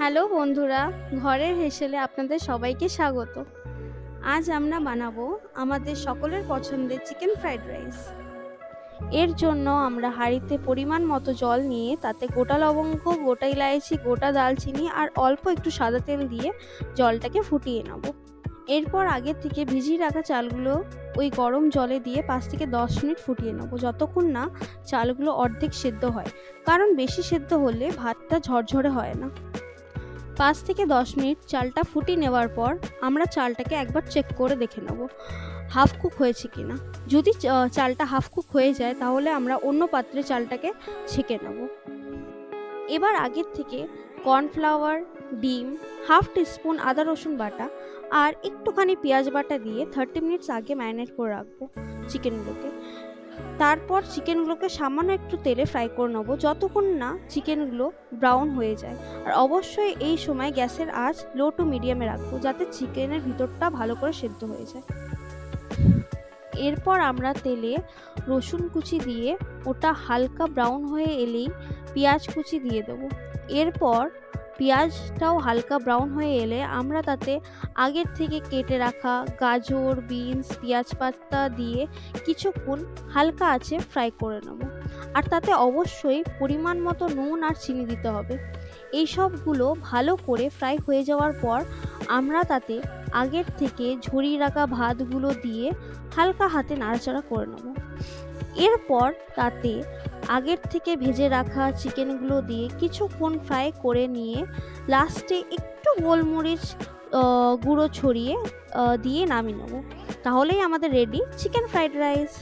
Hello বন্ধুরা, ঘরের হেসেলে আপনাদের সবাইকে স্বাগত। আজ আমরা বানাবো আমাদের সকলের পছন্দের চিকেন ফ্রাইড রাইস। এর জন্য আমরা হাঁড়িতে পরিমাণ মতো জল নিয়ে তাতে গোটা লবঙ্গ, গোটা ইলায়চি, গোটা দালচিনি আর অল্প একটু সাদা তেল দিয়ে জলটাকে ফুটিয়ে নেব। এরপর আগে থেকে ভিজিয়ে রাখা চালগুলো ওই গরম জলে দিয়ে 5 থেকে 10 মিনিট ফুটিয়ে নেব, যতক্ষণ না চালগুলো অর্ধেক সেদ্ধ হয়, কারণ বেশি সেদ্ধ হলে ভাতটা ঝরঝরে হয় না। 5 থেকে 10 মিনিট চালটা ফুটিয়ে নেওয়ার পর আমরা চালটাকে একবার চেক করে দেখে নেব হাফ কুক হয়েছে কিনা। যদি চালটা হাফ কুক হয়ে যায় তাহলে আমরা অন্য পাত্রে চালটাকে ছেঁকে নেব। এবার আগের থেকে কর্নফ্লাওয়ার, ডিম, হাফ টিস্পুন আদা রসুন বাটা আর একটুখানি পেঁয়াজ বাটা দিয়ে 30 মিনিটস আগে ম্যারিনেট করে রাখবো চিকেনগুলোকে। তারপর চিকেনগুলোকে সামান্য একটু তেলে ফ্রাই করে নেবো, যতক্ষণ না চিকেনগুলো ব্রাউন হয়ে যায়। আর অবশ্যই এই সময় গ্যাসের আঁচ লো টু মিডিয়ামে রাখবো, যাতে চিকেনের ভিতরটা ভালো করে সেদ্ধ হয়ে যায়। এরপর আমরা তেলে রসুন কুচি দিয়ে ওটা হালকা ব্রাউন হয়ে এলেই পেঁয়াজ কুচি দিয়ে দেবো। এরপর পেঁয়াজটাও হালকা ব্রাউন হয়ে এলে আমরা তাতে আগের থেকে কেটে রাখা গাজর, বিনস, পেঁয়াজ পাতা দিয়ে কিছুক্ষণ হালকা আঁচে ফ্রাই করে নেব। আর তাতে অবশ্যই পরিমাণ মতো নুন আর চিনি দিতে হবে। এই সবগুলো ভালো করে ফ্রাই হয়ে যাওয়ার পর আমরা তাতে আগের থেকে ঝরিয়ে রাখা ভাতগুলো দিয়ে হালকা হাতে নাড়াচাড়া করে নেব। এরপর তাতে আগের থেকে ভেজে রাখা চিকেনগুলো দিয়ে কিছুক্ষণ ফ্রাই করে নিয়ে লাস্টে একটু গোলমরিচ গুঁড়ো ছড়িয়ে দিয়ে নামিয়ে নেব। তাহলেই আমাদের রেডি চিকেন ফ্রাইড রাইস।